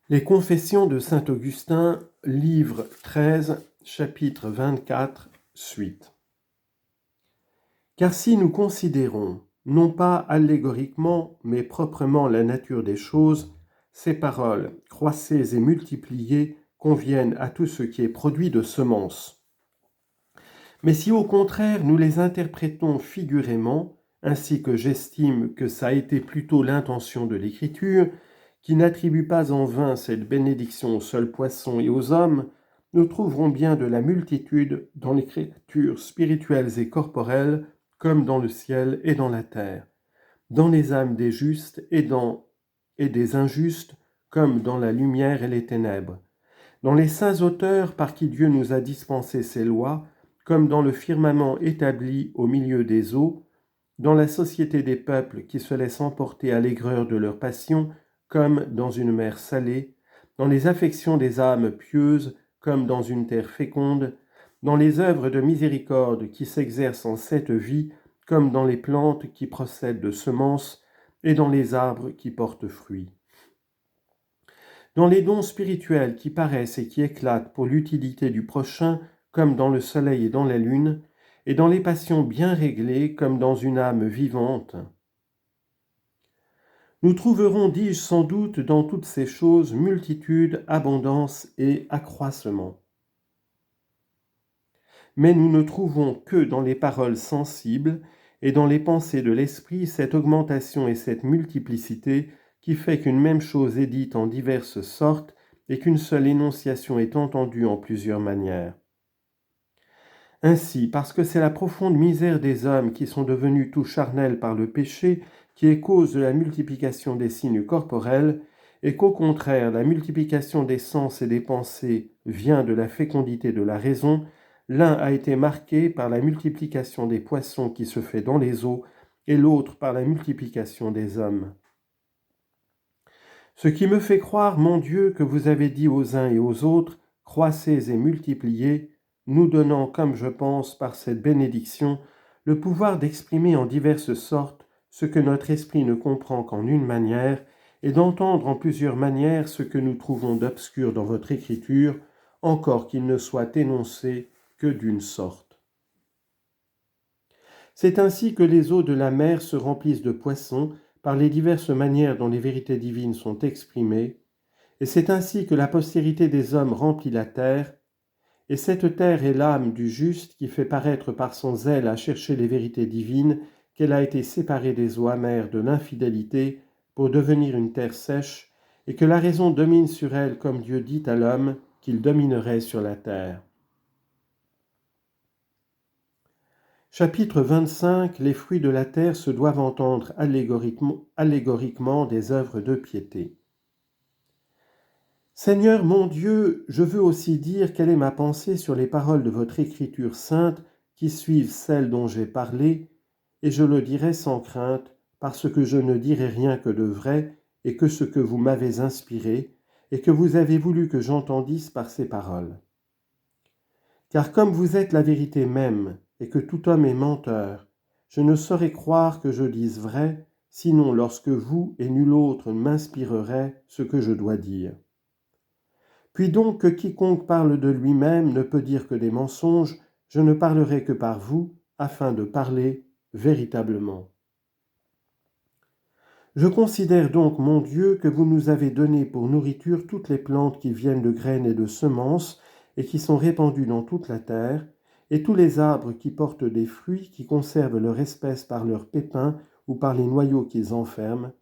Les Confessions de saint Augustin, livre 13, chapitre 24, suite. Car si nous considérons, non pas allégoriquement, mais proprement la nature des choses, ces paroles, croissez et multipliez, conviennent à tout ce qui est produit de semences. Mais si au contraire nous les interprétons figurément, ainsi que j'estime que ça a été plutôt l'intention de l'Écriture, qui n'attribue pas en vain cette bénédiction aux seuls poissons et aux hommes, nous trouverons bien de la multitude dans les créatures spirituelles et corporelles, comme dans le ciel et dans la terre, dans les âmes des justes et des injustes, comme dans la lumière et les ténèbres, dans les saints auteurs par qui Dieu nous a dispensé ses lois, comme dans le firmament établi au milieu des eaux, dans la société des peuples qui se laissent emporter à l'aigreur de leurs passions, comme dans une mer salée, dans les affections des âmes pieuses, comme dans une terre féconde, dans les œuvres de miséricorde qui s'exercent en cette vie, comme dans les plantes qui procèdent de semences, et dans les arbres qui portent fruit. Dans les dons spirituels qui paraissent et qui éclatent pour l'utilité du prochain, comme dans le soleil et dans la lune, et dans les passions bien réglées, comme dans une âme vivante. Nous trouverons, dis-je sans doute, dans toutes ces choses multitude, abondance et accroissement. Mais nous ne trouvons que dans les paroles sensibles et dans les pensées de l'esprit cette augmentation et cette multiplicité qui fait qu'une même chose est dite en diverses sortes et qu'une seule énonciation est entendue en plusieurs manières. Ainsi, parce que c'est la profonde misère des hommes qui sont devenus tout charnels par le péché qui est cause de la multiplication des signes corporels, et qu'au contraire la multiplication des sens et des pensées vient de la fécondité de la raison, l'un a été marqué par la multiplication des poissons qui se fait dans les eaux, et l'autre par la multiplication des hommes. Ce qui me fait croire, mon Dieu, que vous avez dit aux uns et aux autres, croissez et multipliez, nous donnant, comme je pense, par cette bénédiction, le pouvoir d'exprimer en diverses sortes ce que notre esprit ne comprend qu'en une manière, et d'entendre en plusieurs manières ce que nous trouvons d'obscur dans votre écriture, encore qu'il ne soit énoncé que d'une sorte. C'est ainsi que les eaux de la mer se remplissent de poissons par les diverses manières dont les vérités divines sont exprimées, et c'est ainsi que la postérité des hommes remplit la terre, et cette terre est l'âme du juste qui fait paraître par son zèle à chercher les vérités divines qu'elle a été séparée des eaux amères de l'infidélité pour devenir une terre sèche, et que la raison domine sur elle comme Dieu dit à l'homme qu'il dominerait sur la terre. Chapitre 25. Les fruits de la terre se doivent entendre allégoriquement des œuvres de piété. Seigneur mon Dieu, je veux aussi dire quelle est ma pensée sur les paroles de votre Écriture sainte qui suivent celles dont j'ai parlé, et je le dirai sans crainte, parce que je ne dirai rien que de vrai, et que ce que vous m'avez inspiré, et que vous avez voulu que j'entendisse par ces paroles. Car comme vous êtes la vérité même, et que tout homme est menteur, je ne saurais croire que je dise vrai, sinon lorsque vous et nul autre m'inspirerait ce que je dois dire. Puis donc que quiconque parle de lui-même ne peut dire que des mensonges, je ne parlerai que par vous, afin de parler véritablement. Je considère donc, mon Dieu, que vous nous avez donné pour nourriture toutes les plantes qui viennent de graines et de semences, et qui sont répandues dans toute la terre, et tous les arbres qui portent des fruits, qui conservent leur espèce par leurs pépins ou par les noyaux qu'ils enferment,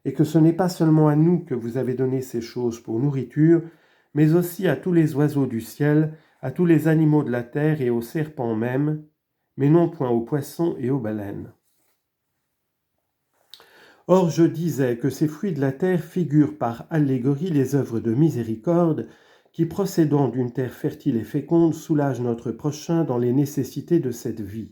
et que ce n'est pas seulement à nous que vous avez donné ces choses pour nourriture, mais aussi à tous les oiseaux du ciel, à tous les animaux de la terre et aux serpents même, mais non point aux poissons et aux baleines. Or je disais que ces fruits de la terre figurent par allégorie les œuvres de miséricorde qui, procédant d'une terre fertile et féconde, soulagent notre prochain dans les nécessités de cette vie.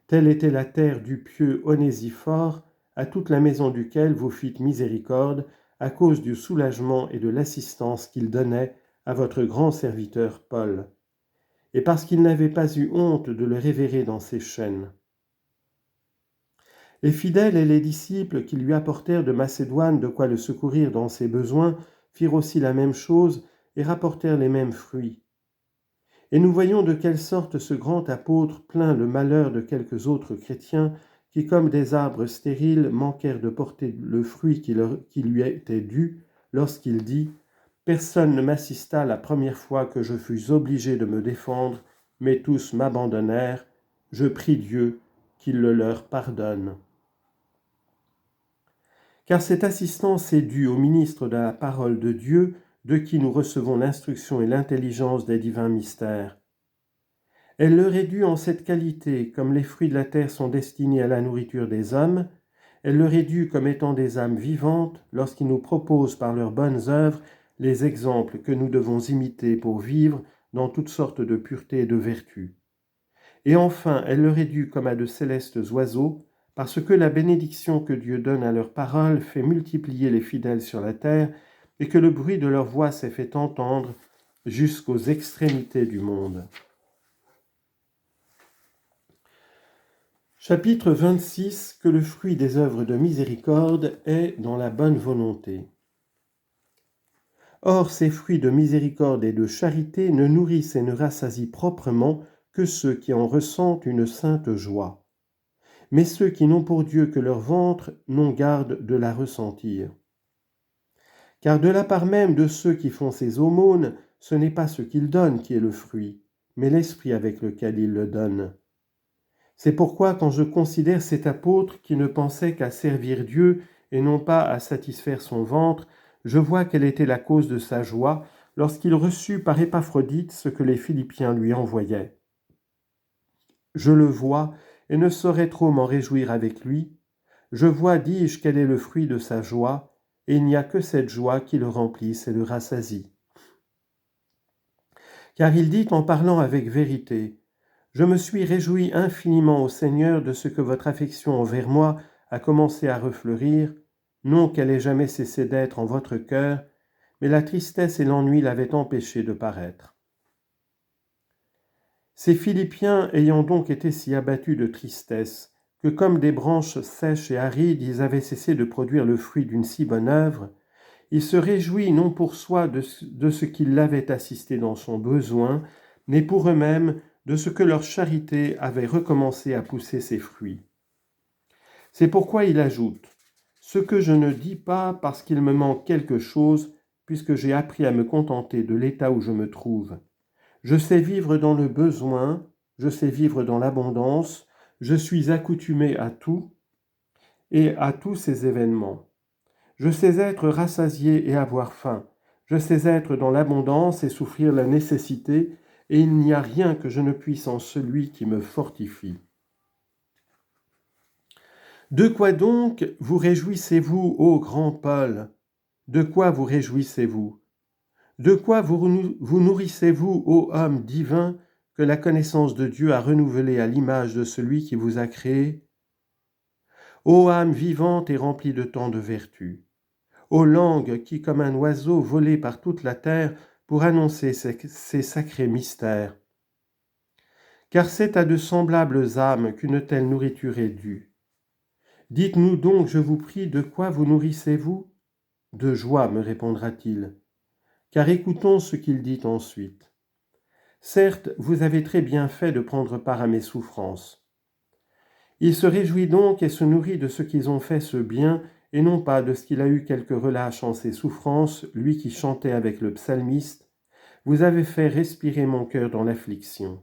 Telle était la terre du pieux Onésiphore, à toute la maison duquel vous fîtes miséricorde, à cause du soulagement et de l'assistance qu'il donnait à votre grand serviteur Paul, et parce qu'il n'avait pas eu honte de le révérer dans ses chaînes. Les fidèles et les disciples qui lui apportèrent de Macédoine de quoi le secourir dans ses besoins firent aussi la même chose et rapportèrent les mêmes fruits. Et nous voyons de quelle sorte ce grand apôtre plaint le malheur de quelques autres chrétiens qui, comme des arbres stériles, manquèrent de porter le fruit qui lui était dû lorsqu'il dit « Personne ne m'assista la première fois que je fus obligé de me défendre, mais tous m'abandonnèrent. Je prie Dieu qu'il le leur pardonne. » Car cette assistance est due au ministre de la parole de Dieu, de qui nous recevons l'instruction et l'intelligence des divins mystères. Elle leur est due en cette qualité, comme les fruits de la terre sont destinés à la nourriture des hommes, elle leur est due comme étant des âmes vivantes lorsqu'ils nous proposent par leurs bonnes œuvres les exemples que nous devons imiter pour vivre dans toutes sortes de pureté et de vertu. Et enfin, elle leur est due comme à de célestes oiseaux, parce que la bénédiction que Dieu donne à leurs paroles fait multiplier les fidèles sur la terre et que le bruit de leur voix s'est fait entendre jusqu'aux extrémités du monde. Chapitre 26. Que le fruit des œuvres de miséricorde est dans la bonne volonté. Or, ces fruits de miséricorde et de charité ne nourrissent et ne rassasient proprement que ceux qui en ressentent une sainte joie. Mais ceux qui n'ont pour Dieu que leur ventre n'ont garde de la ressentir. Car de la part même de ceux qui font ces aumônes, ce n'est pas ce qu'ils donnent qui est le fruit, mais l'esprit avec lequel ils le donnent. C'est pourquoi quand je considère cet apôtre qui ne pensait qu'à servir Dieu et non pas à satisfaire son ventre, je vois quelle était la cause de sa joie lorsqu'il reçut par Épaphrodite ce que les Philippiens lui envoyaient. Je le vois et ne saurais trop m'en réjouir avec lui. Je vois, dis-je, quel est le fruit de sa joie, et il n'y a que cette joie qui le remplisse et le rassasie. Car il dit en parlant avec vérité, « Je me suis réjoui infiniment au Seigneur de ce que votre affection envers moi a commencé à refleurir, non qu'elle ait jamais cessé d'être en votre cœur, mais la tristesse et l'ennui l'avaient empêché de paraître. » Ces Philippiens ayant donc été si abattus de tristesse, que comme des branches sèches et arides, ils avaient cessé de produire le fruit d'une si bonne œuvre, il se réjouit non pour soi de ce qu'il l'avait assisté dans son besoin, mais pour eux-mêmes de ce que leur charité avait recommencé à pousser ses fruits. C'est pourquoi il ajoute « Ce que je ne dis pas parce qu'il me manque quelque chose, puisque j'ai appris à me contenter de l'état où je me trouve. Je sais vivre dans le besoin, je sais vivre dans l'abondance, je suis accoutumé à tout et à tous ces événements. Je sais être rassasié et avoir faim. Je sais être dans l'abondance et souffrir la nécessité, et il n'y a rien que je ne puisse en celui qui me fortifie. De quoi donc vous réjouissez-vous, ô grand Paul? De quoi vous réjouissez-vous? De quoi vous nourrissez-vous, ô homme divin, que la connaissance de Dieu a renouvelé à l'image de celui qui vous a créé? Ô âme vivante et remplie de tant de vertus, ô langue qui, comme un oiseau, volait par toute la terre pour annoncer ces sacrés mystères. Car c'est à de semblables âmes qu'une telle nourriture est due. Dites-nous donc, je vous prie, de quoi vous nourrissez-vous? De joie, me répondra-t-il. Car écoutons ce qu'il dit ensuite. Certes, vous avez très bien fait de prendre part à mes souffrances. Il se réjouit donc et se nourrit de ce qu'ils ont fait ce bien, et non pas de ce qu'il a eu quelque relâche en ses souffrances, lui qui chantait avec le psalmiste, « Vous avez fait respirer mon cœur dans l'affliction »,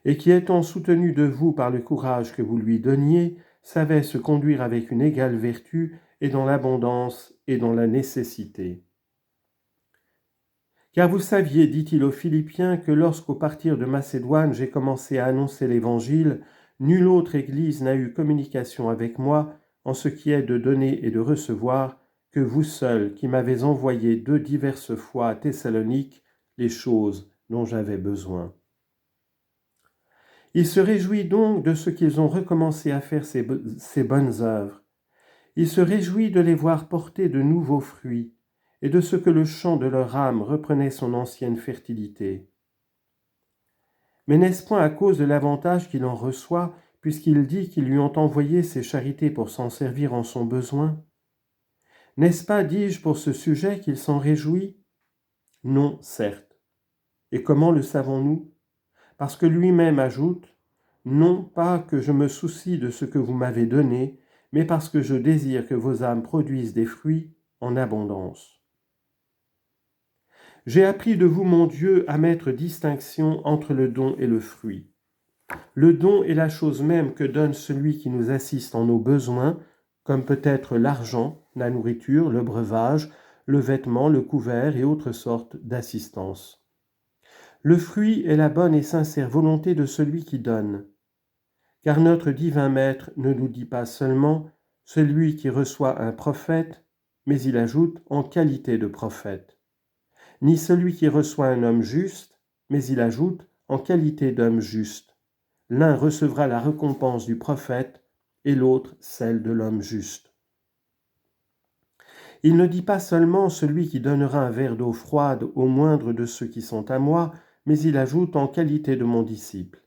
et qui, étant soutenu de vous par le courage que vous lui donniez, savait se conduire avec une égale vertu et dans l'abondance et dans la nécessité. Car vous saviez, dit-il aux Philippiens, que lorsqu'au partir de Macédoine j'ai commencé à annoncer l'Évangile, nulle autre Église n'a eu communication avec moi en ce qui est de donner et de recevoir, que vous seuls qui m'avez envoyé de diverses fois à Thessalonique les choses dont j'avais besoin. Il se réjouit donc de ce qu'ils ont recommencé à faire ces bonnes œuvres. Il se réjouit de les voir porter de nouveaux fruits et de ce que le champ de leur âme reprenait son ancienne fertilité. Mais n'est-ce point à cause de l'avantage qu'il en reçoit, puisqu'il dit qu'ils lui ont envoyé ses charités pour s'en servir en son besoin? N'est-ce pas, dis-je, pour ce sujet qu'il s'en réjouit? Non, certes. Et comment le savons-nous? Parce que lui-même ajoute, non pas que je me soucie de ce que vous m'avez donné, mais parce que je désire que vos âmes produisent des fruits en abondance. J'ai appris de vous, mon Dieu, à mettre distinction entre le don et le fruit. Le don est la chose même que donne celui qui nous assiste en nos besoins, comme peut-être l'argent, la nourriture, le breuvage, le vêtement, le couvert et autres sortes d'assistance. Le fruit est la bonne et sincère volonté de celui qui donne. Car notre divin Maître ne nous dit pas seulement « celui qui reçoit un prophète », mais il ajoute « en qualité de prophète », ni celui qui reçoit un homme juste, mais il ajoute « en qualité d'homme juste ». L'un recevra la récompense du prophète et l'autre celle de l'homme juste. Il ne dit pas seulement « celui qui donnera un verre d'eau froide au moindre de ceux qui sont à moi », mais il ajoute « en qualité de mon disciple ».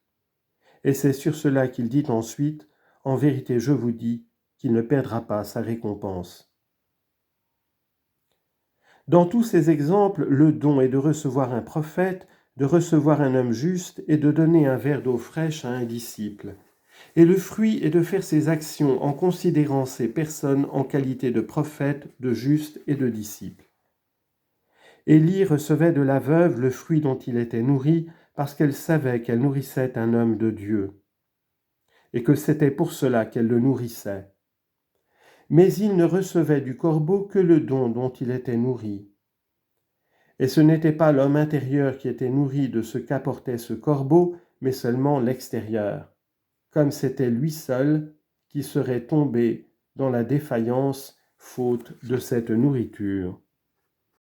Et c'est sur cela qu'il dit ensuite, « En vérité, je vous dis qu'il ne perdra pas sa récompense. » Dans tous ces exemples, le don est de recevoir un prophète, de recevoir un homme juste et de donner un verre d'eau fraîche à un disciple. Et le fruit est de faire ses actions en considérant ces personnes en qualité de prophète, de juste et de disciple. Élie recevait de la veuve le fruit dont il était nourri parce qu'elle savait qu'elle nourrissait un homme de Dieu et que c'était pour cela qu'elle le nourrissait. Mais il ne recevait du corbeau que le don dont il était nourri. Et ce n'était pas l'homme intérieur qui était nourri de ce qu'apportait ce corbeau, mais seulement l'extérieur, comme c'était lui seul qui serait tombé dans la défaillance faute de cette nourriture.